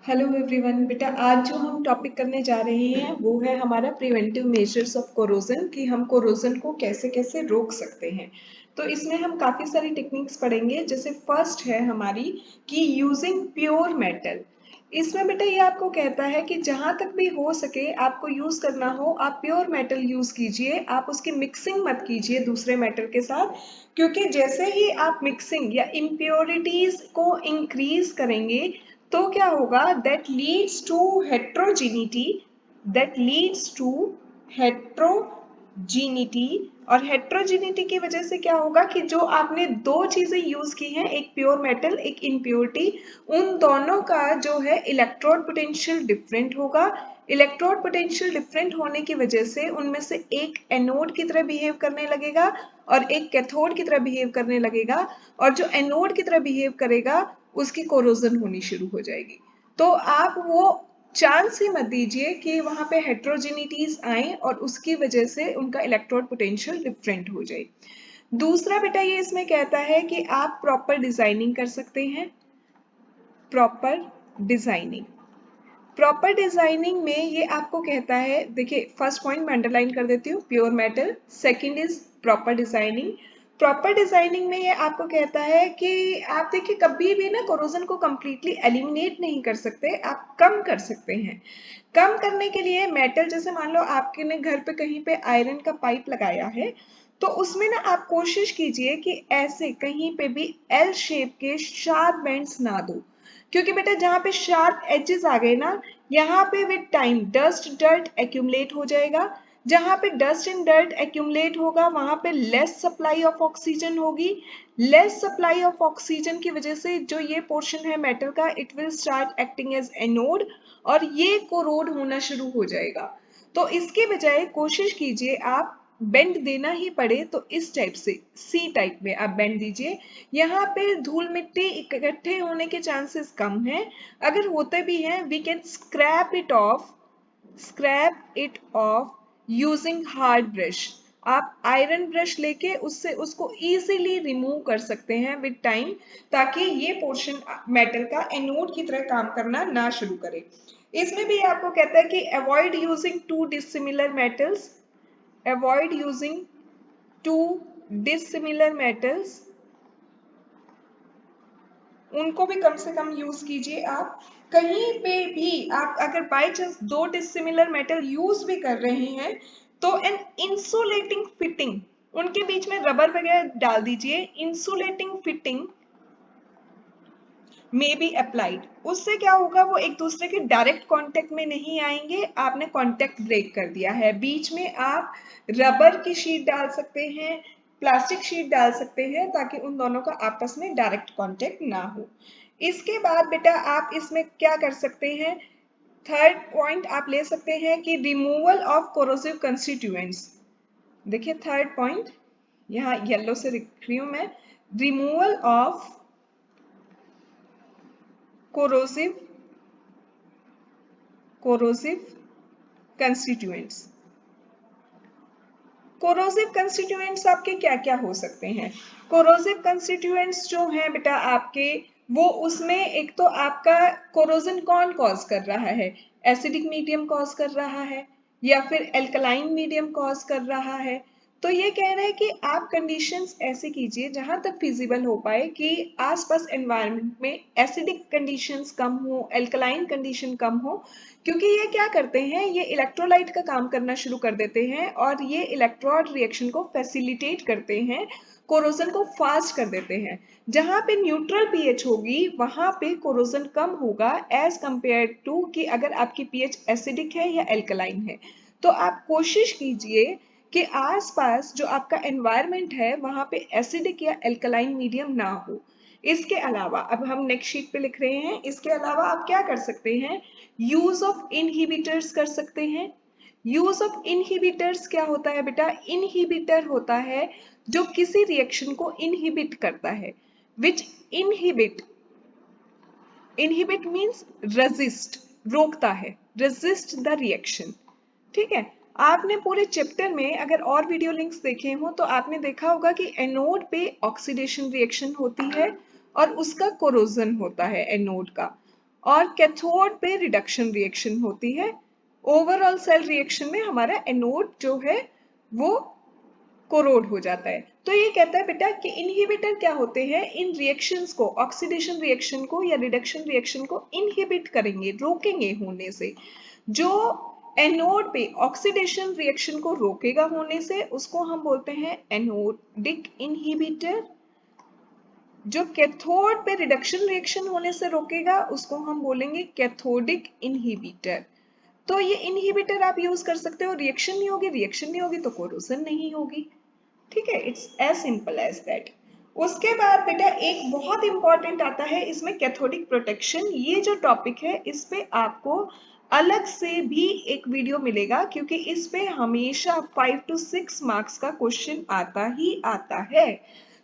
Hello everyone. बेटा आज जो हम टॉपिक करने जा रहे हैं वो है हमारा प्रिवेंटिव मेजर्स ऑफ कोरोजन, कि हम कोरोजन को कैसे कैसे रोक सकते हैं। तो इसमें हम काफ़ी सारी टेक्निक्स पढ़ेंगे। जैसे फर्स्ट है हमारी कि यूजिंग प्योर मेटल। इसमें बेटा ये आपको कहता है कि जहां तक भी हो सके आपको यूज करना हो, आप प्योर मेटल यूज कीजिए। आप उसकी मिक्सिंग मत कीजिए दूसरे मेटल के साथ, क्योंकि जैसे ही आप मिक्सिंग या इम्प्योरिटीज को इंक्रीज करेंगे तो क्या होगा, दैट लीड्स टू हेट्रोजीनिटी। और हेट्रोजीनिटी की वजह से क्या होगा कि जो आपने दो चीजें यूज की हैं, एक प्योर मेटल एक इम्प्योरिटी, उन दोनों का जो है इलेक्ट्रोड पोटेंशियल डिफरेंट होगा। इलेक्ट्रोड पोटेंशियल डिफरेंट होने की वजह से उनमें से एक एनोड की तरह बिहेव करने लगेगा और एक कैथोड की तरह बिहेव करने लगेगा, और जो एनोड की तरह बिहेव करेगा उसकी कोरोजन होनी शुरू हो जाएगी। तो आप वो चांस ही मत दीजिए कि वहां पे हेट्रोजेनिटीज आए और उसकी वजह से उनका इलेक्ट्रोड पोटेंशियल डिफरेंट हो जाए। दूसरा बेटा ये इसमें कहता है कि आप प्रॉपर डिजाइनिंग कर सकते हैं। प्रॉपर डिजाइनिंग प्रॉपर डिजाइनिंग में ये आपको कहता है, देखिए फर्स्ट पॉइंट मैं अंडरलाइन कर देती हूँ, pure metal. Second is proper designing. Proper designing में ये आपको कहता है कि आप देखिए कभी भी ना कोरोजन को कंप्लीटली एलिमिनेट नहीं कर सकते, आप कम कर सकते हैं। कम करने के लिए मेटल, जैसे मान लो आपके ने घर पे कहीं पे आयरन का पाइप लगाया है, तो उसमें ना आप कोशिश कीजिए कि ऐसे कहीं पे भी एल शेप के शार्प बेंड्स ना दो, क्योंकि बेटा जहां पे शार्प एजेस आ गए ना, यहाँ पे with time dust dirt accumulate हो जाएगा। जहां पे डस्ट एंड डर्ट एक्यूमुलेट होगा वहां पे लेस सप्लाई ऑफ ऑक्सीजन होगी। लेस सप्लाई ऑफ ऑक्सीजन की वजह से जो ये पोर्शन है मेटल का, it will start acting as anode और ये कोरोड होना शुरू हो जाएगा। तो इसके बजाय कोशिश कीजिए, आप बेंड देना ही पड़े तो इस टाइप से सी टाइप में आप बेंड दीजिए। यहाँ पे धूल मिट्टी इकट्ठे होने के चांसेस कम हैं। अगर होते भी हैं, we can scrap it off using hard brush. आप आयरन ब्रश लेके उससे उसको इजीली रिमूव कर सकते हैं विद टाइम, ताकि ये पोर्शन मेटल का एनोड की तरह काम करना ना शुरू करे। इसमें भी आपको कहता है कि avoid using to dissimilar metals, उनको भी कम से कम यूज कीजिए। आप कहीं पे भी आप अगर बाय चांस दो डिसिमिलर मेटल यूज भी कर रहे हैं तो एन इंसुलेटिंग फिटिंग, उनके बीच में रबर वगैरह डाल दीजिए। Insulating fitting may be applied, उससे क्या होगा, वो एक दूसरे के डायरेक्ट कांटेक्ट में नहीं आएंगे। आपने कांटेक्ट ब्रेक कर दिया है। बीच में आप रबर की शीट डाल सकते हैं, प्लास्टिक शीट डाल सकते हैं, ताकि उन दोनों का आपस में डायरेक्ट कांटेक्ट ना हो। इसके बाद बेटा आप इसमें क्या कर सकते हैं, थर्ड पॉइंट आप ले सकते हैं कि रिमूवल ऑफ कोरोसिव कंस्टिट्यूएंट्स। देखिए थर्ड पॉइंट यहाँ येलो से लिख रही हूं मैं, removal of corrosive corrosive constituents. Corrosive constituents आपके क्या क्या हो सकते हैं? कोरोसिव कंस्टिट्यूएंट्स जो हैं बेटा आपके, वो उसमें एक तो आपका कोरोजन कौन कॉज कर रहा है, एसिडिक मीडियम कॉज कर रहा है या फिर एल्कलाइन मीडियम कॉज कर रहा है। तो ये कह रहे हैं कि आप कंडीशंस ऐसे कीजिए जहां तक फिजिबल हो पाए कि आसपास एनवायरनमेंट में एसिडिक कंडीशंस कम हो, एल्कलाइन कंडीशन कम हो, क्योंकि ये क्या करते हैं, ये इलेक्ट्रोलाइट का काम करना शुरू कर देते हैं और ये इलेक्ट्रोड रिएक्शन को फैसिलिटेट करते हैं, कोरोजन को फास्ट कर देते हैं। जहां पे न्यूट्रल पीएच होगी वहां पे कोरोजन कम होगा एज कंपेयर टू कि अगर आपकी पीएच एसिडिक है या एल्कलाइन है। तो आप कोशिश कीजिए कि आसपास जो आपका एनवायरनमेंट है वहां पे एसिडिक या एल्कलाइन मीडियम ना हो। इसके अलावा अब हम नेक्स्ट शीट पे लिख रहे हैं, इसके अलावा आप क्या कर सकते हैं, यूज ऑफ इनहिबिटर्स कर सकते हैं। यूज ऑफ इनहिबिटर्स क्या होता है बेटा, इनहिबिटर होता है जो किसी रिएक्शन को इनहिबिट करता है, which inhibit, inhibit means resist, रोकता है, रेजिस्ट द रिएक्शन। ठीक है। आपने पूरे चैप्टर में अगर और वीडियो लिंक्स देखे हो तो आपने देखा होगा कि एनोड पे ऑक्सीडेशन रिएक्शन होती है और उसका कोरोजन होता है एनोड का। और कैथोड पे रिडक्शन रिएक्शन होती है। ओवरऑल सेल रिएक्शन में हमारा एनोड जो है वो कोरोड हो जाता है। तो ये कहता है बेटा कि इनहिबिटर क्या होते हैं, इन रिएक्शंस को, ऑक्सीडेशन रिएक्शन को या रिडक्शन रिएक्शन को इनहिबिट करेंगे, रोकेंगे होने से। जो एनोड पे ऑक्सीडेशन रिएक्शन को रोकेगा होने से उसको हम बोलते हैं एनोडिक इनहिबिटर। जो कैथोड पे रिडक्शन रिएक्शन होने से रोकेगा उसको हम बोलेंगे कैथोडिक इनहिबिटर। तो ये इनहिबिटर आप यूज कर सकते हो, रिएक्शन नहीं होगी, रिएक्शन नहीं होगी तो कोरोजन नहीं होगी। ठीक है, it's as simple as that. उसके बाद बेटा एक बहुत इंपॉर्टेंट आता है इसमें कैथोडिक प्रोटेक्शन। ये जो टॉपिक है इस पे आपको अलग से भी एक वीडियो मिलेगा, क्योंकि इस पे हमेशा 5 to 6 मार्क्स का क्वेश्चन आता ही आता है।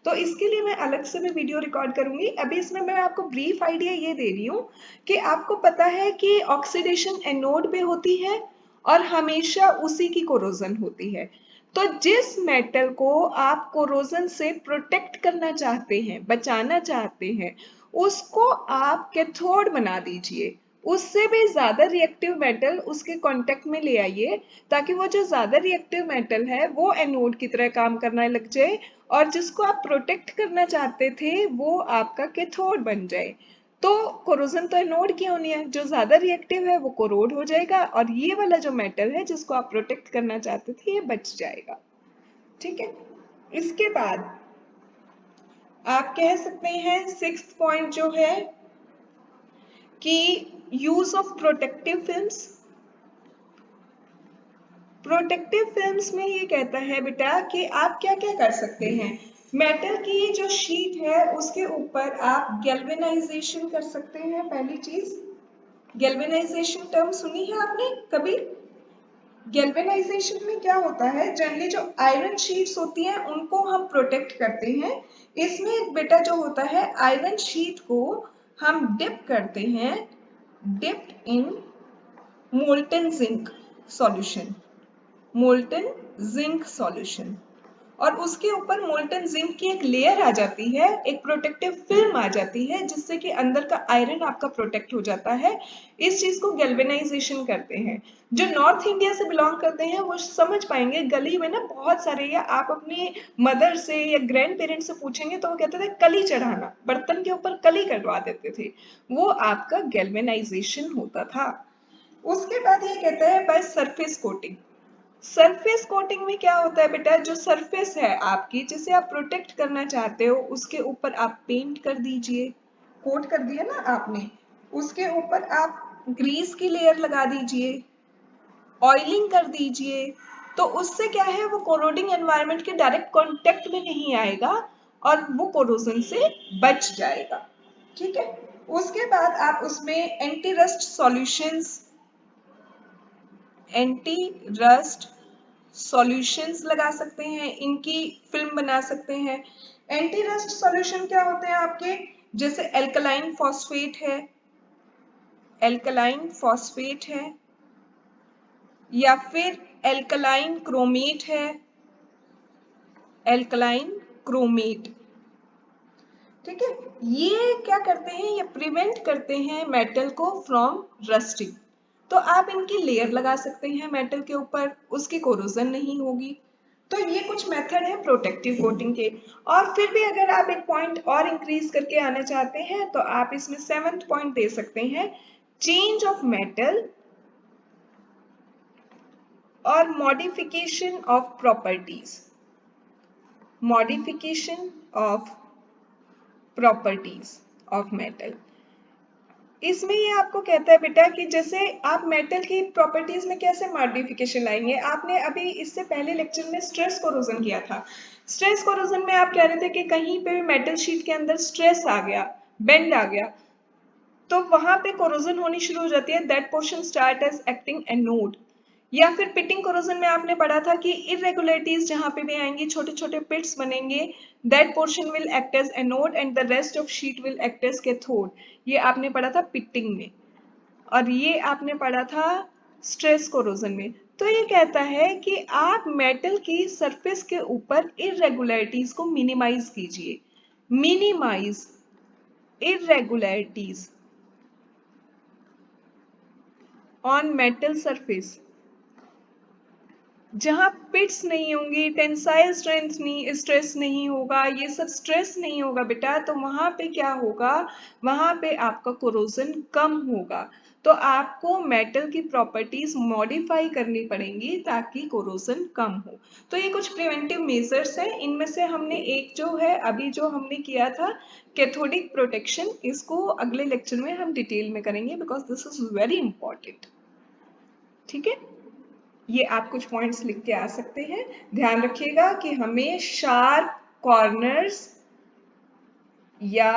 तो इसके लिए मैं अलग से भी वीडियो रिकॉर्ड करूंगी। अभी इसमें मैं आपको ब्रीफ आइडिया ये दे रही हूँ कि आपको पता है कि ऑक्सीडेशन एनोड पे होती है और हमेशा उसी की कोरोजन होती है। तो जिस मेटल को आप कोरोजन से प्रोटेक्ट करना चाहते हैं, बचाना चाहते हैं, उसको आप कैथोड बना दीजिए। उससे भी ज्यादा रिएक्टिव मेटल उसके कांटेक्ट में ले आइए, ताकि वो जो ज्यादा रिएक्टिव मेटल है वो एनोड की तरह काम करने लग जाए, और जिसको आप प्रोटेक्ट करना चाहते थे वो आपका कैथोड बन जाए। तो कोरोजन तो एनोड की होनी है, जो ज्यादा रिएक्टिव है वो कोरोड हो जाएगा, और ये वाला जो मेटल है जिसको आप प्रोटेक्ट करना चाहते थे ये बच जाएगा। ठीक है, इसके बाद आप कह सकते हैं 6th पॉइंट जो है कि use of protective films. Protective films में ये कहता है बेटा कि आप क्या क्या कर सकते हैं। मेटल की जो शीट है उसके ऊपर आप गैल्वेनाइजेशन कर सकते हैं। पहली चीज, गैल्वेनाइजेशन टर्म सुनी है आपने कभी? गैल्वेनाइजेशन में क्या होता है, जनरली जो आयरन शीट्स होती हैं उनको हम प्रोटेक्ट करते हैं। इसमें एक बेटा जो होता है, आयरन शीट को हम डिप करते हैं, dipped in molten zinc solution, molten zinc solution, और उसके ऊपर मोल्टन जिंक की एक लेयर आ जाती है, एक प्रोटेक्टिव फिल्म आ जाती है, जिससे कि अंदर का आयरन आपका प्रोटेक्ट हो जाता है। इस चीज को गैल्वेनाइजेशन करते हैं। जो नॉर्थ इंडिया से बिलोंग करते हैं वो समझ पाएंगे, गली में ना बहुत सारे, या आप अपनी मदर से या ग्रैंड पेरेंट्स से पूछेंगे तो वो कहते थे कली चढ़ाना, बर्तन के ऊपर कली करवा देते थे, वो आपका गैल्वेनाइजेशन होता था। उसके बाद ये कहता है by surface coating. Surface coating में क्या होता है बेटा, जो सरफेस है आपकी जिसे आप प्रोटेक्ट करना चाहते हो उसके ऊपर आप पेंट कर दीजिए, कोट कर दिया ना आपने, उसके ऊपर आप ग्रीस की लेयर लगा दीजिए, ऑयलिंग कर दीजिए। तो उससे क्या है, वो कोरोडिंग एनवायरनमेंट के डायरेक्ट कांटेक्ट में नहीं आएगा और वो कोरोजन से बच जाएगा। ठीक है, उसके बाद आप उसमें anti rust solutions, anti rust solutions लगा सकते हैं, इनकी फिल्म बना सकते हैं। एंटी रस्ट सॉल्यूशन क्या होते हैं आपके, जैसे एल्कलाइन फॉस्फेट है, एल्कलाइन फॉस्फेट है, या फिर एल्कलाइन क्रोमेट है, एल्कलाइन क्रोमेट। ठीक है, ये क्या करते हैं, ये प्रिवेंट करते हैं मेटल को फ्रॉम रस्टिंग। तो आप इनकी लेयर लगा सकते हैं मेटल के ऊपर, उसकी कोरोजन नहीं होगी। तो ये कुछ मेथड है प्रोटेक्टिव कोटिंग के। और फिर भी अगर आप एक पॉइंट और इंक्रीज करके आना चाहते हैं तो आप इसमें 7th पॉइंट दे सकते हैं, चेंज ऑफ मेटल और modification of properties, modification of properties of metal. इसमें ये आपको कहता है बेटा कि जैसे आप मेटल की प्रॉपर्टीज में कैसे मॉडिफिकेशन लाएंगे। आपने अभी इससे पहले लेक्चर में स्ट्रेस कोरोजन किया था। स्ट्रेस कोरोजन में आप कह रहे थे कि कहीं पे मेटल शीट के अंदर स्ट्रेस आ गया, बेंड आ गया, तो वहां पे कोरोजन होनी शुरू हो जाती है, that portion start as acting anode. या फिर पिटिंग कोरोजन में आपने पढ़ा था कि इरेगुलरिटीज जहां पे भी आएंगी, छोटे छोटे पिट्स बनेंगे, that portion will act as anode and the rest of sheet will act as cathode. ये आपने पढ़ा था पिटिंग में, और ये आपने पढ़ा था स्ट्रेस कोरोजन में। तो ये कहता है कि आप मेटल की सरफेस के ऊपर इरेगुलरिटीज को मिनिमाइज कीजिए, minimize irregularities. On metal surface, जहां पिट्स नहीं होंगी, टेंसाइल स्ट्रेंथ नहीं, स्ट्रेस नहीं होगा, ये सब स्ट्रेस नहीं होगा बेटा, तो वहां पे क्या होगा, वहां पे आपका कोरोजन कम होगा। तो आपको मेटल की प्रॉपर्टीज मॉडिफाई करनी पड़ेंगी ताकि कोरोजन कम हो। तो ये कुछ प्रिवेंटिव मेजर्स हैं, इनमें से हमने एक जो है अभी जो हमने किया था कैथोडिक प्रोटेक्शन, इसको अगले लेक्चर में हम डिटेल में करेंगे because this is very important. ठीक है, ये आप कुछ पॉइंट्स लिख के आ सकते हैं। ध्यान रखिएगा कि हमें शार्प कॉर्नर्स या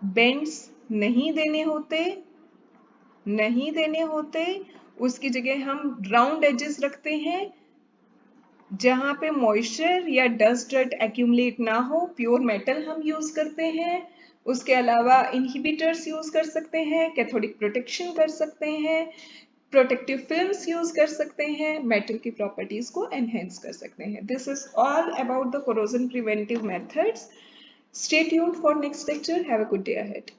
बेंड्स नहीं देने होते, नहीं देने होते। उसकी जगह हम राउंड एजेस रखते हैं जहां पे मॉइस्चर या डस्ट डर्ट एक्यूमुलेट ना हो। प्योर मेटल हम यूज करते हैं। उसके अलावा इनहिबिटर्स यूज कर सकते हैं, कैथोडिक प्रोटेक्शन कर सकते हैं, प्रोटेक्टिव फिल्म्स यूज कर सकते हैं, मेटल की प्रॉपर्टीज को एनहेंस कर सकते हैं। This is all about the corrosion preventive methods. Stay tuned for next lecture. Have a good day ahead.